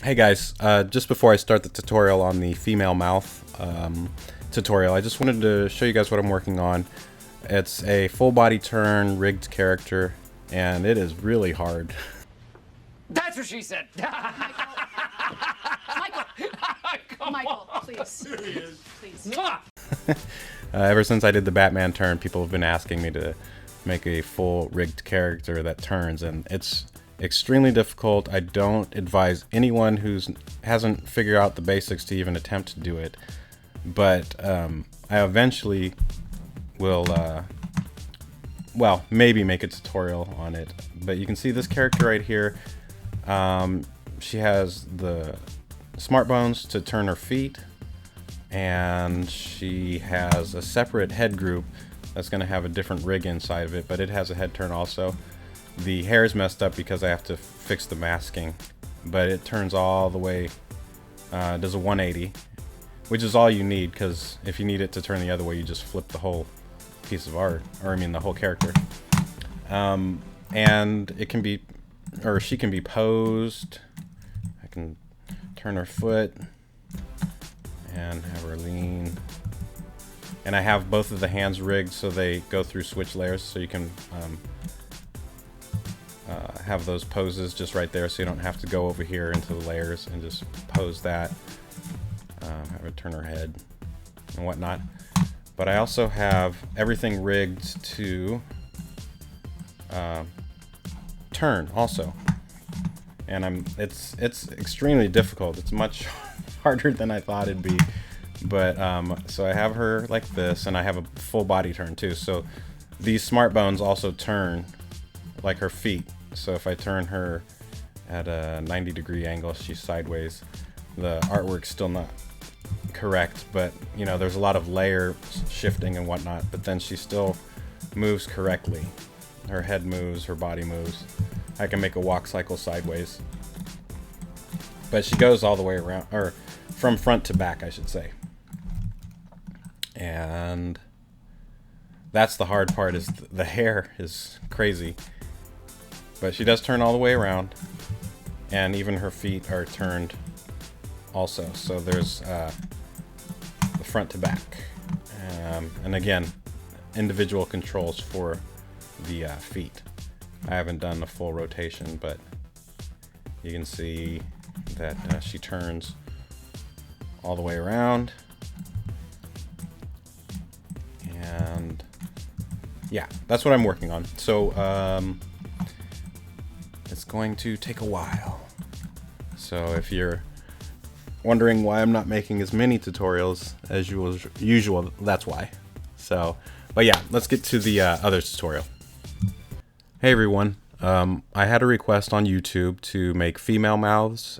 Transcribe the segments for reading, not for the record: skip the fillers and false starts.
Hey guys, just before I start the tutorial on the female mouth tutorial, I just wanted to show you guys what I'm working on. It's a full body turn rigged character, and it is really hard. That's what she said. Michael, please. Please. Ever since I did the Batman turn, people have been asking me to make a full rigged character that turns, and it's extremely difficult. I don't advise anyone who hasn't figured out the basics to even attempt to do it, but I eventually will well, maybe make a tutorial on it. But you can see this character right here. She has the smart bones to turn her feet, and she has a separate head group that's going to have a different rig inside of it, but it has a head turn also. The hair is messed up because I have to fix the masking, but it turns all the way, does a 180, which is all you need, because if you need it to turn the other way, you just flip the whole piece of art, or I mean the whole character. And it can be, or she can be posed. I can turn her foot and have her lean. And I have both of the hands rigged so they go through switch layers, so you can have those poses just right there, so you don't have to go over here into the layers and just pose that. Have her turn her head and whatnot. But I also have everything rigged to turn also, and it's extremely difficult. It's much harder than I thought it'd be. But so I have her like this, and I have a full body turn too. So these smart bones also turn like her feet. So if I turn her at a 90-degree angle, she's sideways. The artwork's still not correct, but you know, there's a lot of layer shifting and whatnot, but then she still moves correctly. Her head moves, her body moves. I can make a walk cycle sideways, but she goes all the way around, or from front to back, I should say. And that's the hard part, is the hair is crazy, but she does turn all the way around, and even her feet are turned also. So there's the front to back, and again, individual controls for the feet. I haven't done a full rotation, but you can see that she turns all the way around, and yeah, that's what I'm working on. So it's going to take a while. So if you're wondering why I'm not making as many tutorials as usual, that's why. So, but yeah, let's get to the other tutorial. Hey everyone, I had a request on YouTube to make female mouths,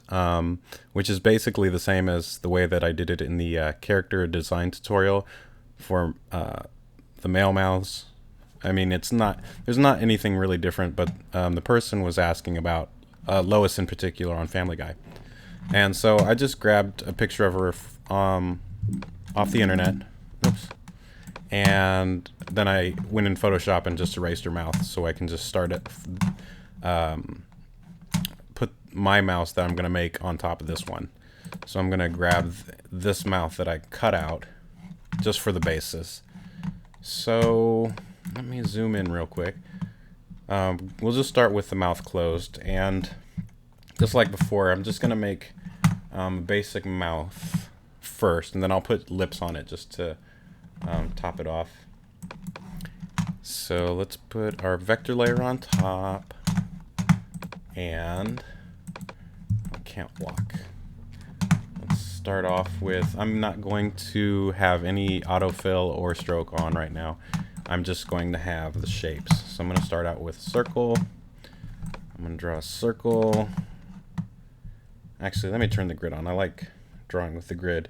which is basically the same as the way that I did it in the character design tutorial for the male mouths. I mean, there's not anything really different, but the person was asking about Lois in particular on Family Guy. And so I just grabbed a picture of her off the internet. Oops. And then I went in Photoshop and just erased her mouth, so I can just start it, put my mouse that I'm going to make on top of this one. So I'm going to grab this mouth that I cut out just for the basis. So let me zoom in real quick. We'll just start with the mouth closed, and just like before, I'm just going to make a basic mouth first, and then I'll put lips on it just to top it off. So let's put our vector layer on top, and I can't walk. Let's start off with, I'm not going to have any autofill or stroke on right now. I'm just going to have the shapes. So I'm going to start out with circle. I'm going to draw a circle. Actually, let me turn the grid on. I like drawing with the grid.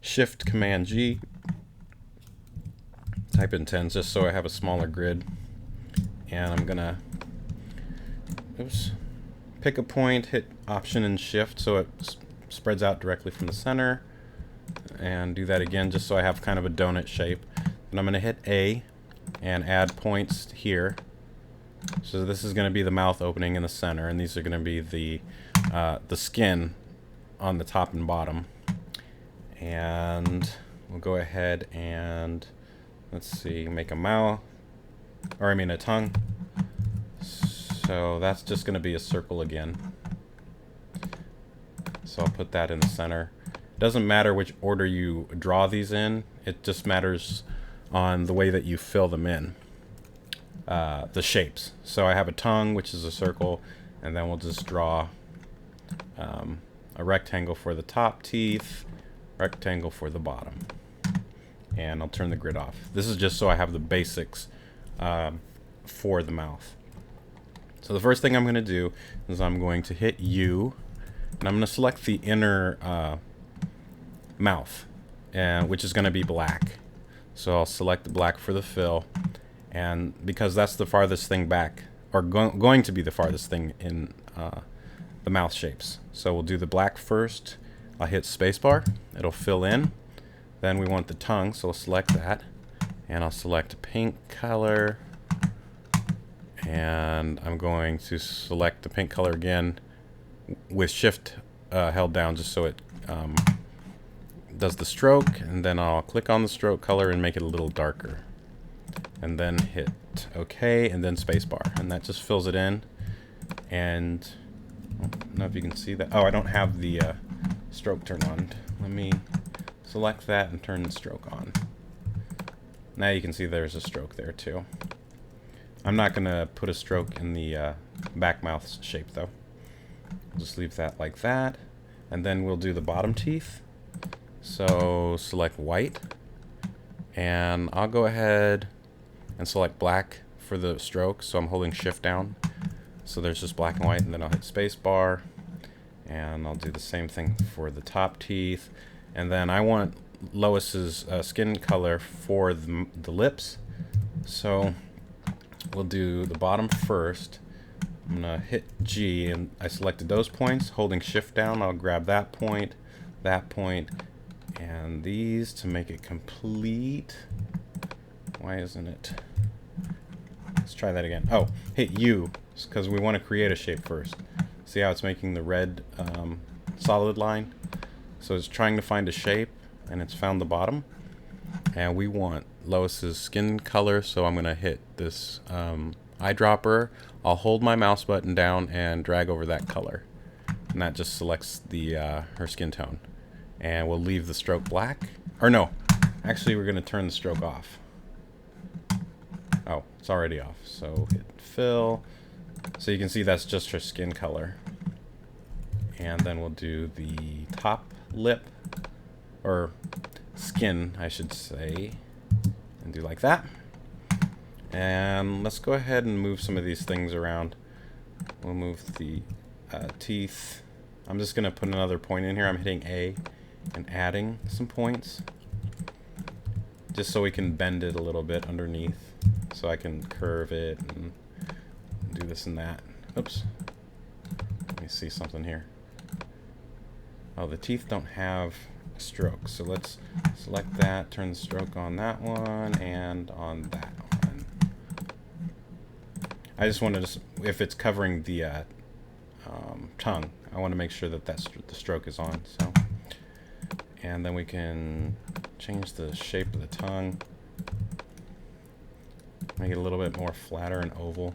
Shift Command G. Type in 10 just so I have a smaller grid. And I'm going to pick a point, hit Option and Shift so it spreads out directly from the center. And do that again just so I have kind of a donut shape. And I'm going to hit A and add points here. So this is going to be the mouth opening in the center, and these are going to be the skin on the top and bottom. And we'll go ahead and, let's see, make a mouth, or I mean a tongue. So that's just going to be a circle again. So I'll put that in the center. It doesn't matter which order you draw these in. It just matters on the way that you fill them in. The shapes. So I have a tongue, which is a circle, and then we'll just draw a rectangle for the top teeth, rectangle for the bottom. And I'll turn the grid off. This is just so I have the basics for the mouth. So the first thing I'm going to do is I'm going to hit U, and I'm going to select the inner mouth, which is going to be black. So I'll select the black for the fill, and because that's the farthest thing back, or going to be the farthest thing in the mouth shapes. So we'll do the black first. I'll hit spacebar. It'll fill in. Then we want the tongue, so I'll select that, and I'll select pink color, and I'm going to select the pink color again with shift held down, just so it does the stroke, and then I'll click on the stroke color and make it a little darker, and then hit OK, and then spacebar, and that just fills it in. And I don't know if you can see that. Oh, I don't have the stroke turned on. Let me select that and turn the stroke on. Now you can see there's a stroke there too. I'm not going to put a stroke in the back mouth shape though. I'll just leave that like that. And then we'll do the bottom teeth. So select white. And I'll go ahead and select black for the stroke. So I'm holding shift down. So there's just black and white, and then I'll hit space bar. And I'll do the same thing for the top teeth. And then I want Lois's skin color for the lips. So we'll do the bottom first. I'm gonna hit G, and I selected those points. Holding shift down, I'll grab that point, and these to make it complete. Why isn't it? Let's try that again. Oh, hit U, because we want to create a shape first. See how it's making the red solid line? So it's trying to find a shape, and it's found the bottom. And we want Lois's skin color, so I'm gonna hit this eyedropper. I'll hold my mouse button down and drag over that color, and that just selects the her skin tone. And we'll leave the stroke black. Or no, actually we're gonna turn the stroke off. Oh, it's already off. So hit fill. So you can see that's just her skin color. And then we'll do the top lip, or skin, I should say, and do like that. And let's go ahead and move some of these things around. We'll move the teeth. I'm just going to put another point in here. I'm hitting A and adding some points, just so we can bend it a little bit underneath, so I can curve it and do this and that. Oops. Let me see something here. Oh, the teeth don't have a stroke, so let's select that, turn the stroke on that one and on that one. I just wanted to, if it's covering the tongue, I want to make sure that the stroke is on. So, and then we can change the shape of the tongue, make it a little bit more flatter and oval.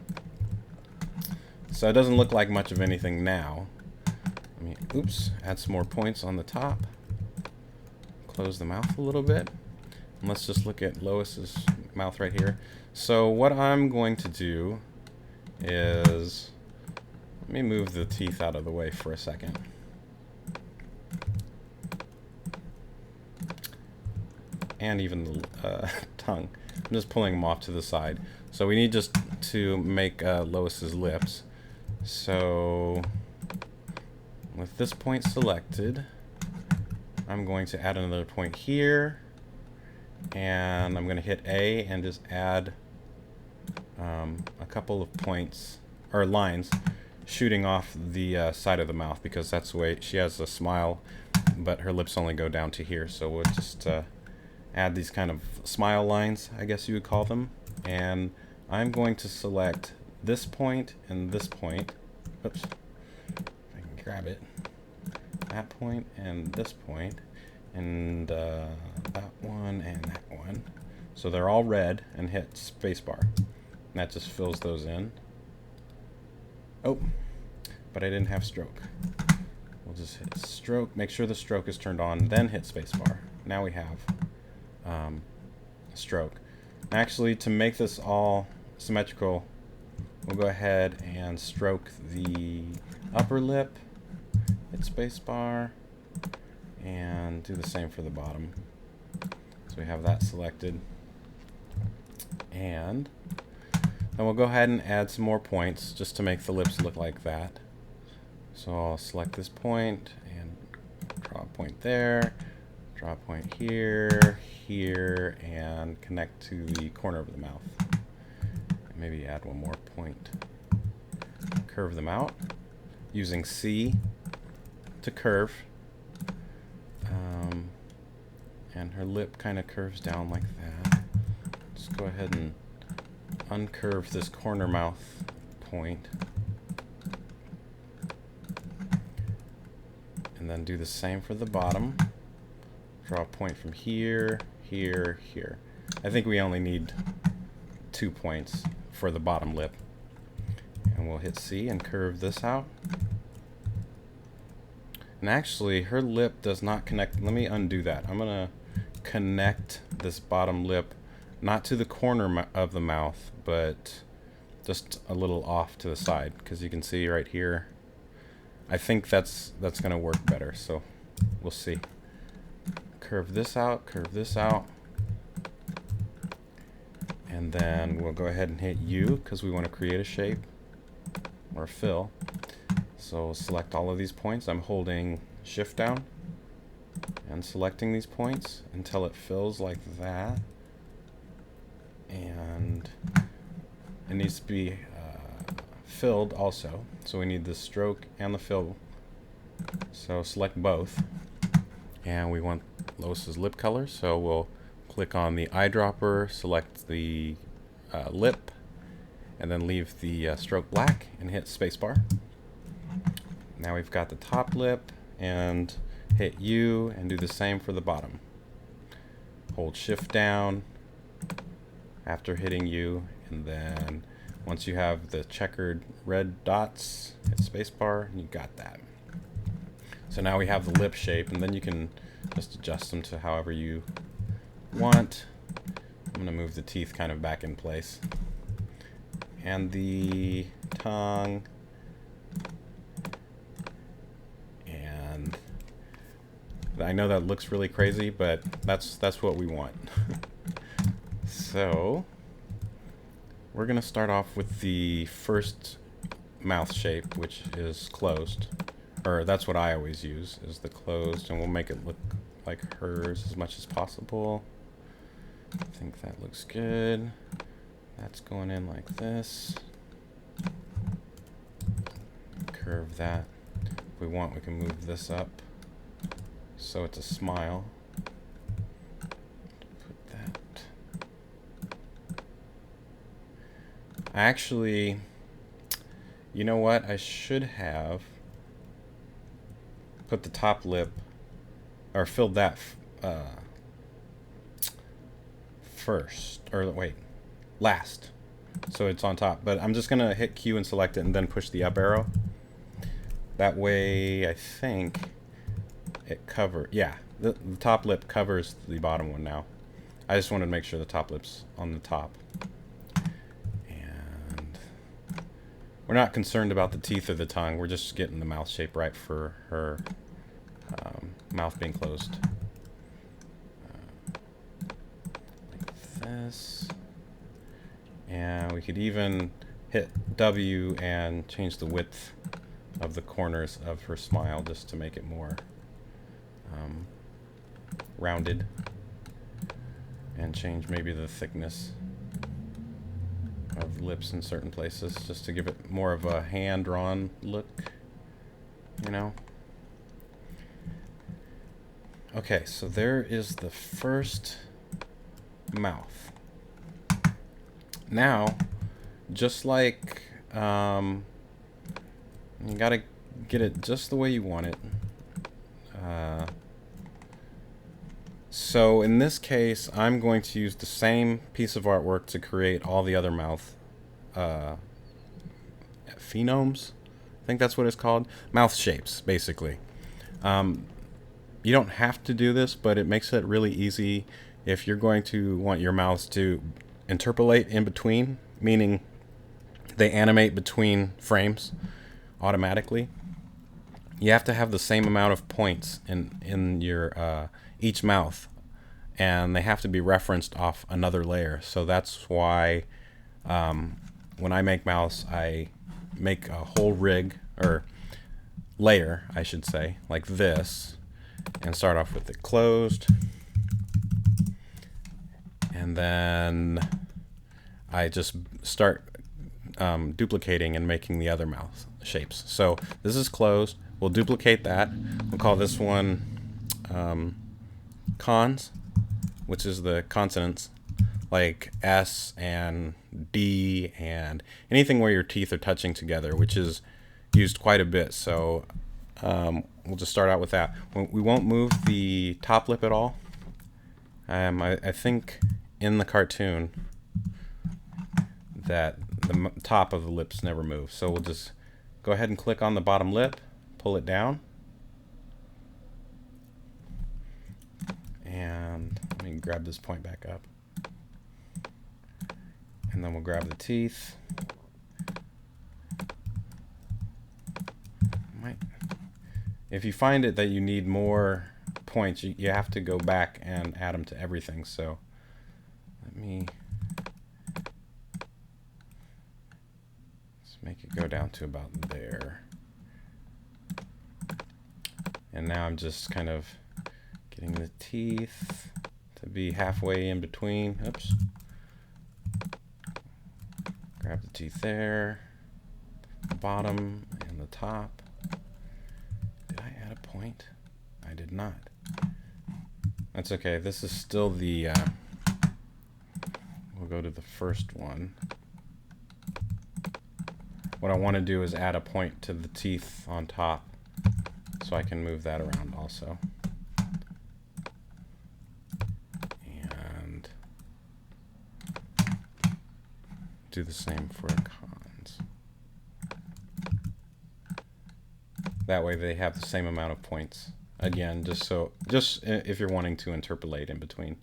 So it doesn't look like much of anything now. I mean, oops, add some more points on the top. Close the mouth a little bit. And let's just look at Lois's mouth right here. So what I'm going to do is, let me move the teeth out of the way for a second. And even the tongue. I'm just pulling them off to the side. So we need just to make Lois's lips. So with this point selected, I'm going to add another point here, and I'm going to hit A and just add a couple of points or lines shooting off the side of the mouth, because that's the way she has a smile, but her lips only go down to here. So we'll just add these kind of smile lines, I guess you would call them. And I'm going to select this point and this point. Oops, if I can grab it. that point and this point, and that one and that one. So they're all red, and hit spacebar. And that just fills those in. Oh, but I didn't have stroke. We'll just hit stroke, make sure the stroke is turned on, then hit spacebar. Now we have stroke. Actually, to make this all symmetrical, we'll go ahead and stroke the upper lip, hit spacebar, and do the same for the bottom. So we have that selected. And then we'll go ahead and add some more points just to make the lips look like that. So I'll select this point and draw a point there, draw a point here, here, and connect to the corner of the mouth. And maybe add one more point. Curve them out using C to curve. And her lip kind of curves down like that. Just go ahead and uncurve this corner mouth point. And then do the same for the bottom. Draw a point from here, here, here. I think we only need 2 points for the bottom lip. And we'll hit C and curve this out. And actually, her lip does not connect. Let me undo that. I'm going to connect this bottom lip not to the corner of the mouth, but just a little off to the side, because you can see right here. I think that's going to work better, so we'll see. Curve this out, and then we'll go ahead and hit U because we want to create a shape or fill. So we'll select all of these points. I'm holding shift down and selecting these points until it fills like that. And it needs to be filled also. So we need the stroke and the fill. So select both. And we want Lois's lip color. So we'll click on the eyedropper, select the lip, and then leave the stroke black and hit spacebar. Now we've got the top lip, and hit U and do the same for the bottom. Hold shift down after hitting U, and then once you have the checkered red dots, hit spacebar, and you got that. So now we have the lip shape, and then you can just adjust them to however you want. I'm going to move the teeth kind of back in place. And the tongue. And I know that looks really crazy, but that's what we want. So we're going to start off with the first mouth shape, which is closed. Or that's what I always use, is the closed, and we'll make it look like hers as much as possible. I think that looks good. That's going in like this. Curve that. If we want, we can move this up so it's a smile. Put that. Actually, you know what? I should have put the top lip, or filled that first, or wait, last, so it's on top. But I'm just gonna hit Q and select it and then push the up arrow. That way I think it the top lip covers the bottom one now. I just wanted to make sure the top lip's on the top. And we're not concerned about the teeth or the tongue, we're just getting the mouth shape right for her mouth being closed. Like this. And we could even hit W and change the width of the corners of her smile just to make it more rounded. And change maybe the thickness of lips in certain places just to give it more of a hand-drawn look, you know? Okay, so there is the first mouth. Now, just like you gotta get it just the way you want it. So in this case, I'm going to use the same piece of artwork to create all the other mouth phenomes. I think that's what it's called. Mouth shapes, basically. You don't have to do this, but it makes it really easy if you're going to want your mouths to interpolate in between, meaning they animate between frames automatically. You have to have the same amount of points in your each mouth, and they have to be referenced off another layer. So that's why when I make mouths, I make a whole rig, or layer I should say, like this, and start off with it closed, and then I just start duplicating and making the other mouth shapes. So this is closed. We'll duplicate that. We'll call this one cons, which is the consonants, like S and D and anything where your teeth are touching together, which is used quite a bit. So we'll just start out with that. We won't move the top lip at all. I think in the cartoon that the top of the lips never move. So we'll just go ahead and click on the bottom lip, pull it down, and let me grab this point back up. And then we'll grab the teeth. If you find it that you need more points, you have to go back and add them to everything. So let me just make it go down to about there. And now I'm just kind of getting the teeth to be halfway in between. Oops. Grab the teeth there, the bottom and the top. Did I add a point? I did not. That's okay. This is still the, we'll go to the first one. What I want to do is add a point to the teeth on top, so I can move that around also. And do the same for cons. That way they have the same amount of points. Again, just if you're wanting to interpolate in between.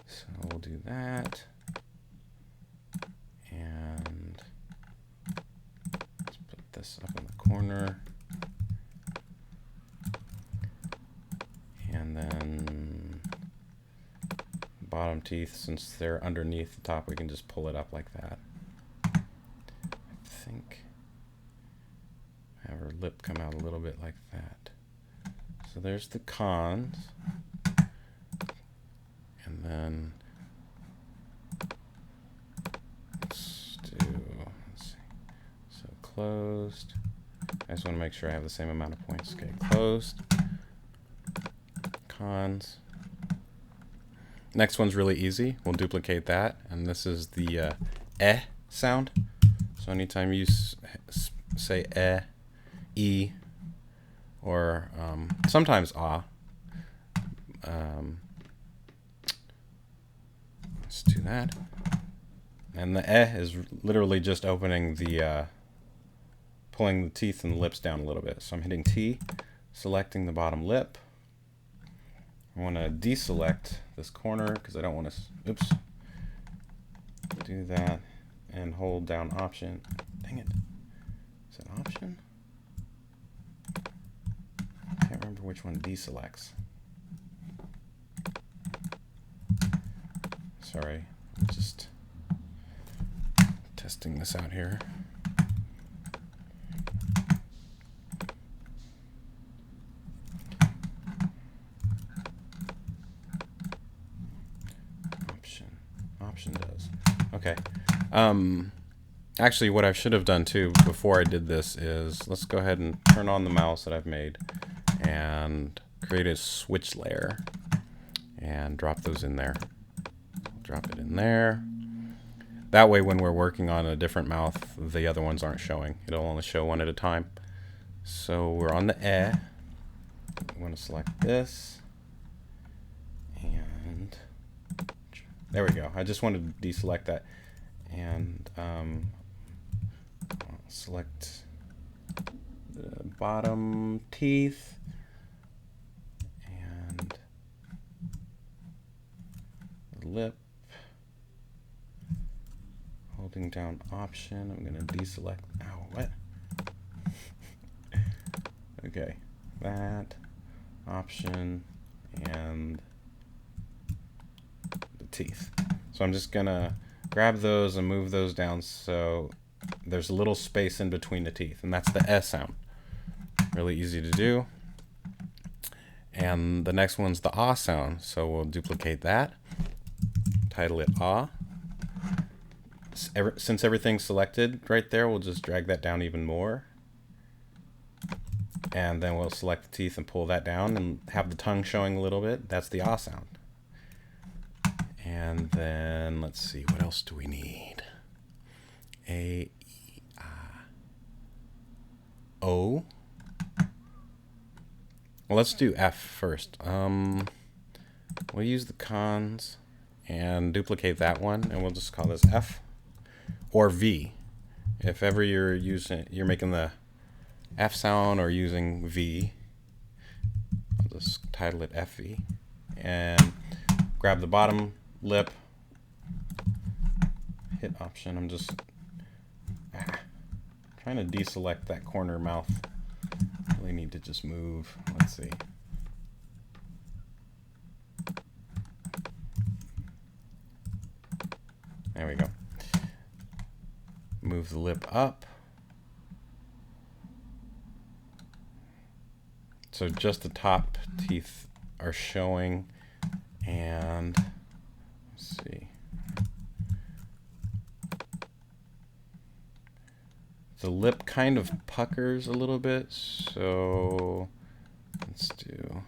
So we'll do that. And let's put this up in the corner. And then bottom teeth, since they're underneath the top, we can just pull it up like that. I think have her lip come out a little bit like that. So there's the cons. And then let's see. So closed. I just want to make sure I have the same amount of points. Okay, closed. Cons. Next one's really easy. We'll duplicate that, and this is the sound. So anytime you say e, or sometimes ah. Let's do that. And the is literally just opening the, pulling the teeth and the lips down a little bit. So I'm hitting T, selecting the bottom lip. I want to deselect this corner because I don't want to, oops, do that and hold down Option. Dang it. Is it Option? I can't remember which one deselects. Sorry, I'm just testing this out here. Option does. Okay. Actually, what I should have done too before I did this is, let's go ahead and turn on the mouse that I've made and create a switch layer and drop those in there. Drop it in there. That way when we're working on a different mouth, the other ones aren't showing. It'll only show one at a time. So we're on the We want to select this. And there we go. I just wanted to deselect that. And I'll select the bottom teeth. And the lip. Holding down Option. I'm going to deselect. Ow, what? Okay. That. Option. And the teeth. So I'm just gonna grab those and move those down so there's a little space in between the teeth, and that's the S sound. Really easy to do. And the next one's the ah sound, so we'll duplicate that, title it ah. Since everything's selected right there, we'll just drag that down even more. And then we'll select the teeth and pull that down and have the tongue showing a little bit. That's the ah sound. And then let's see, what else do we need? A, E, I, O. Well, let's do F first. We'll use the cons and duplicate that one, and we'll just call this F or V. If ever you're making the F sound or using V, I'll just title it FV and grab the bottom lip, hit Option. I'm just trying to deselect that corner mouth. Really need to just move. Let's see. There we go. Move the lip up. So just the top teeth are showing, and let's see. The lip kind of puckers a little bit, so let's do.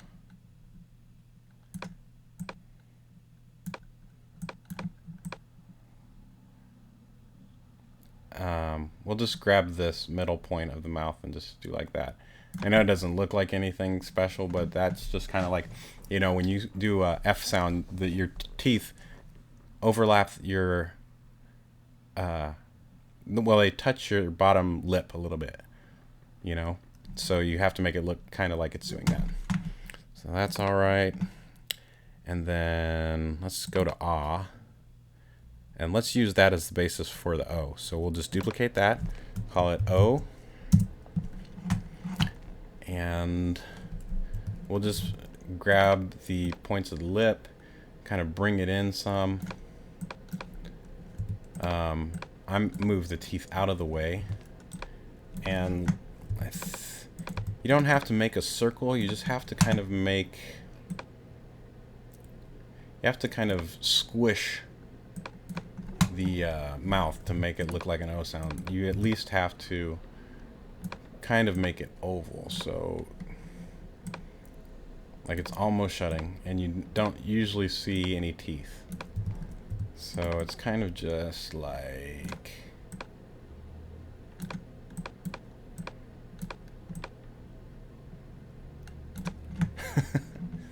We'll just grab this middle point of the mouth and just do like that. I know it doesn't look like anything special, but that's just kind of like, you know, when you do a F sound, that your teeth overlap your, well, they touch your bottom lip a little bit, you know, so you have to make it look kind of like it's doing that. So that's all right. And then let's go to ah. And let's use that as the basis for the O. So we'll just duplicate that, call it O. And we'll just grab the points of the lip, kind of bring it in some. I move the teeth out of the way. And you don't have to make a circle, you just have to kind of make, you have to kind of squish the mouth to make it look like an O sound. You at least have to kind of make it oval, so like it's almost shutting, and you don't usually see any teeth. So it's kind of just like,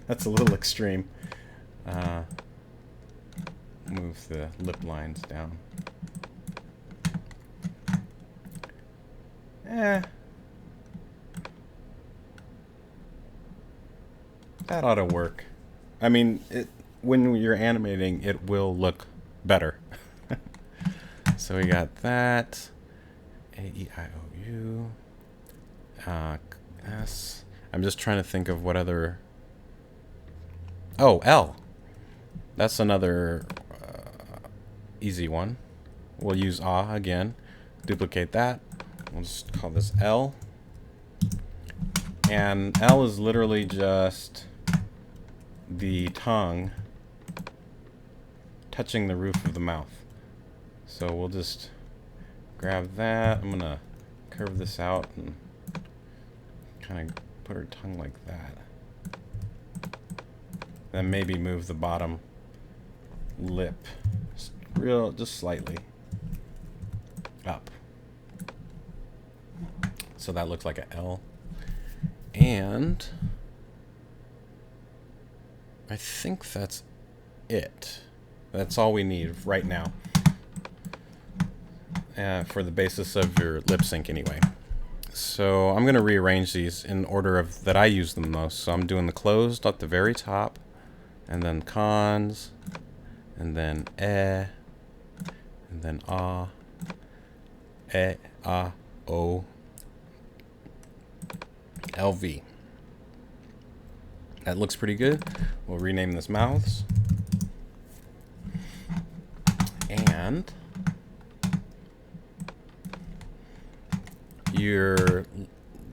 that's a little extreme. Move the lip lines down. That ought to work. I mean, when you're animating, it will look better. So we got that. A-E-I-O-U. S. I'm just trying to think of what other. Oh, L. That's another easy one. We'll use ah again. Duplicate that. We'll just call this L. And L is literally just the tongue touching the roof of the mouth. So we'll just grab that. I'm gonna curve this out and kind of put her tongue like that. Then maybe move the bottom lip just slightly up. So that looks like an L. And I think that's it. That's all we need right now for the basis of your lip sync anyway. So I'm going to rearrange these in order of that I use them most. So I'm doing the closed at the very top, and then cons, and then and then o, LV. That looks pretty good. We'll rename this mouths. And your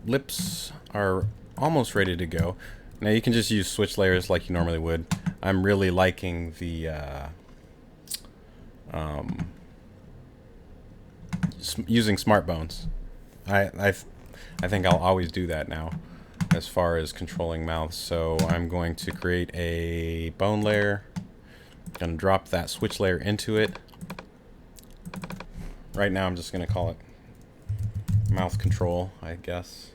lips are almost ready to go. Now you can just use switch layers like you normally would. I'm really liking the using smart bones. I think I'll always do that now as far as controlling mouths. So I'm going to create a bone layer. Gonna drop that switch layer into it. Right now I'm just gonna call it mouth control, I guess.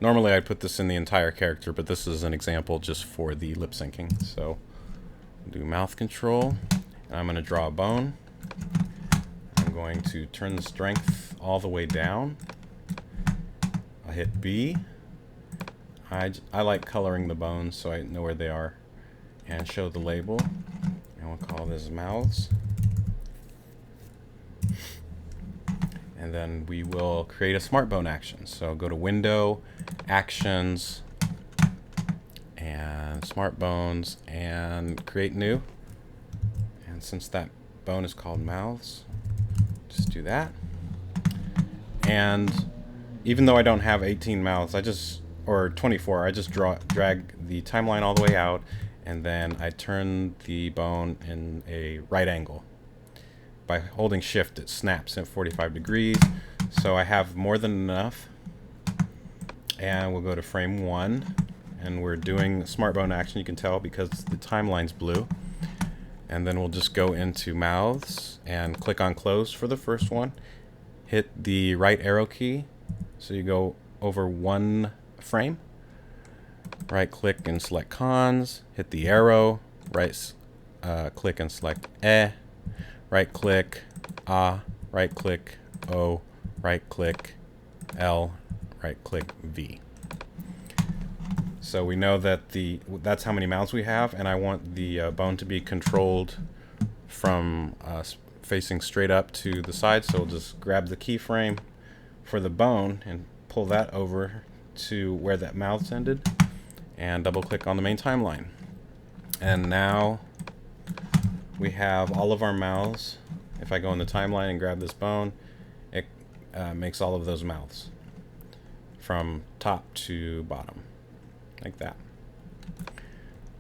Normally I'd put this in the entire character, but this is an example just for the lip syncing. So do mouth control, and I'm gonna draw a bone. I'm going to turn the strength all the way down. I'll hit B. I like coloring the bones so I know where they are, and show the label, and we'll call this mouths. And then we will create a smart bone action. So go to Window, Actions, and Smart Bones, and create new. And since that bone is called mouths, just do that. And even though I don't have 18 mouths, or 24, I just drag the timeline all the way out, and then I turn the bone in a right angle. By holding shift, it snaps at 45 degrees. So I have more than enough. And we'll go to frame 1. And we're doing smart bone action, you can tell, because the timeline's blue. And then we'll just go into mouths and click on close for the first one. Hit the right arrow key. So you go over one frame. Right click and select cons. Hit the arrow. Right click and select right click right click O, right click L, right click V. So we know that that's how many mouths we have, and I want the bone to be controlled from facing straight up to the side. So we'll just grab the keyframe for the bone and pull that over to where that mouth's ended, and double click on the main timeline. And now we have all of our mouths. If I go in the timeline and grab this bone, it makes all of those mouths from top to bottom, like that.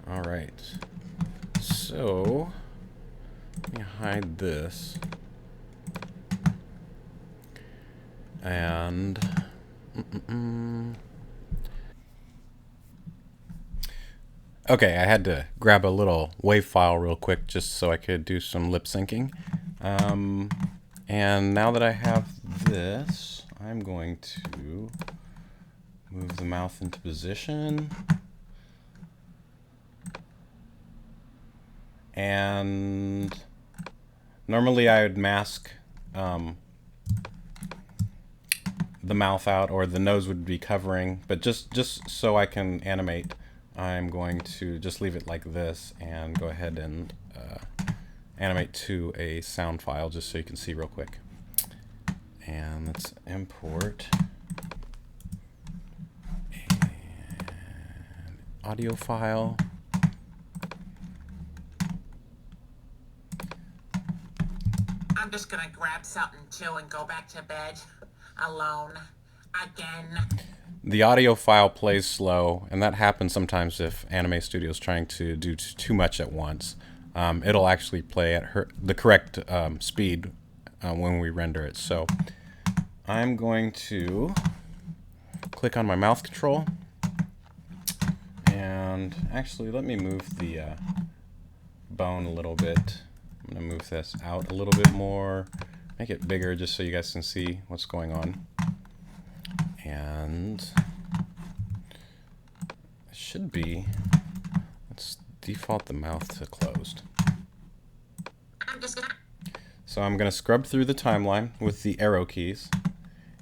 All right, so let me hide this. And okay, I had to grab a little WAV file real quick just so I could do some lip syncing. And now that I have this, I'm going to move the mouth into position. And normally I would mask the mouth out, or the nose would be covering, but just so I can animate, I'm going to just leave it like this and go ahead and animate to a sound file just so you can see real quick. And let's import an audio file. I'm just gonna grab something too and go back to bed alone again. The audio file plays slow, and that happens sometimes if Anime Studio is trying to do too much at once. It'll actually play at the correct speed when we render it. So I'm going to click on my mouth control, and actually let me move the bone a little bit. I'm going to move this out a little bit more, make it bigger just so you guys can see what's going on. And it should be, let's default the mouth to closed. I'm just gonna. So I'm going to scrub through the timeline with the arrow keys.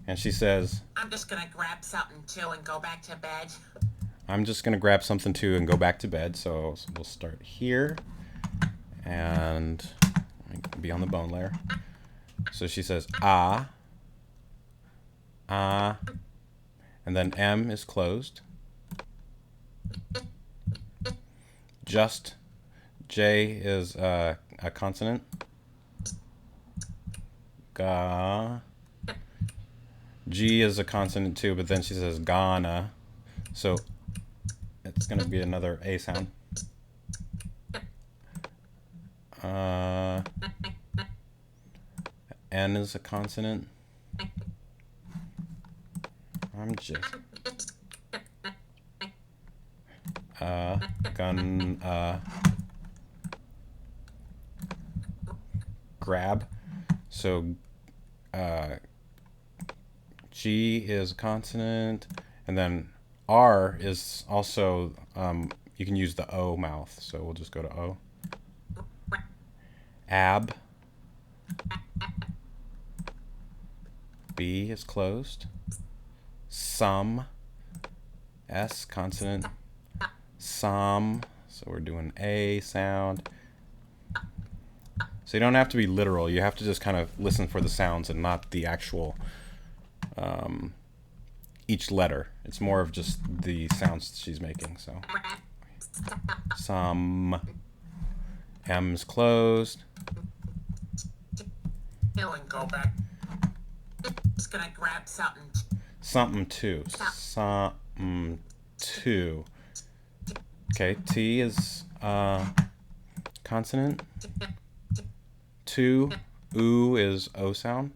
And she says, I'm just gonna grab something too and go back to bed. I'm just going to grab something too and go back to bed. So we'll start here. And be on the bone layer. So she says, ah. Ah. And then M is closed. Just. J is a consonant. Ga. G is a consonant too, but then she says gana. So it's going to be another A sound. N is a consonant. I'm just grab. So G is a consonant, and then R is also you can use the O mouth. So we'll just go to O. Ab. B is closed. Some. S consonant. Some. So we're doing A sound. So you don't have to be literal. You have to just kind of listen for the sounds and not the actual each letter. It's more of just the sounds she's making. So some. M's closed. And go back. Just gonna grab something. Something two. Something two. Okay, T is consonant. Two. Oo is O sound.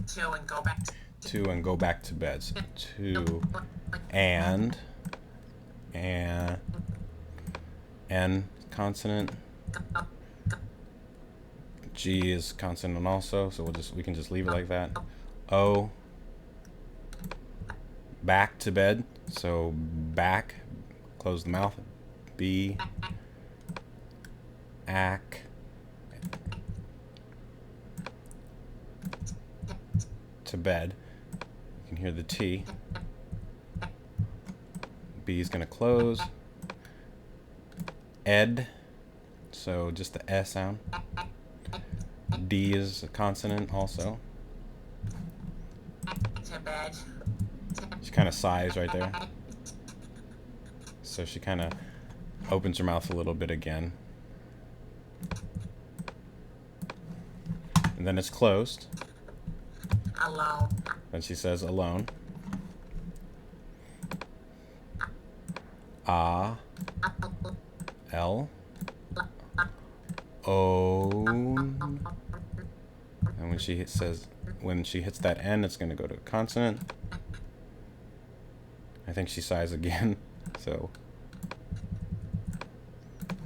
Two and go back. Two and go back to bed. So two and N consonant. G is consonant also, so we can just leave it like that. O. Back to bed. So back, close the mouth. B. Ack. To bed. You can hear the T. B is going to close. Ed. So just the S sound. D is a consonant also. To bed. She kind of sighs right there. So she kind of opens her mouth a little bit again. And then it's closed. Alone. Then she says alone. Ah. L. Own. And when she hits that N, it's going to go to a consonant. I think she sighs again. So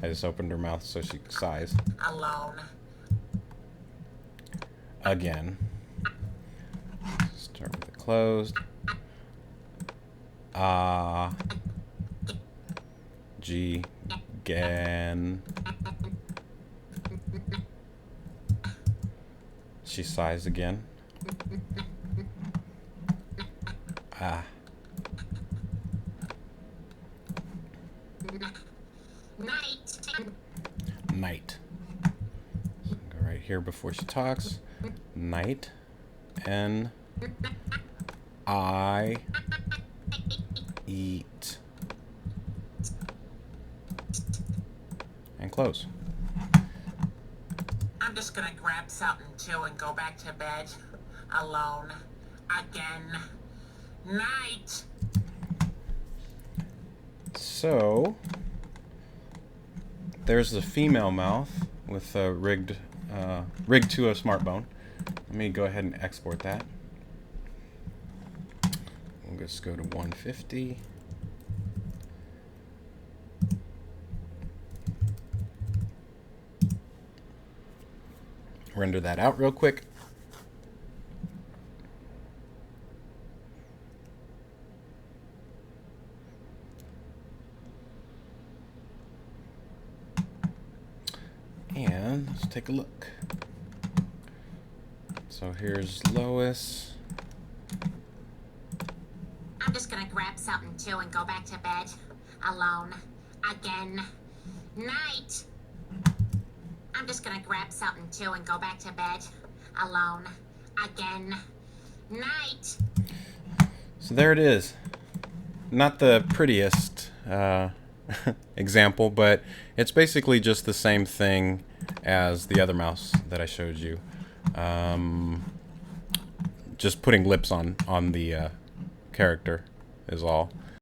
I just opened her mouth so she sighs. Alone. Again. Start with it closed. G. Again. She sighs again. Night. Go right here before she talks. Night. N. I. Eat. And close. I'm just gonna grab something too and go back to bed. Alone. Again. Night. So there's the female mouth with rigged to a smart bone. Let me go ahead and export that. We'll just go to 150. Render that out real quick. And let's take a look. So here's Lois. I'm just gonna grab something too and go back to bed. Alone. Again. Night. I'm just gonna grab something too and go back to bed. Alone. Again. Night. So there it is. Not the prettiest example, but it's basically just the same thing as the other mouse that I showed you. Just putting lips on the character is all.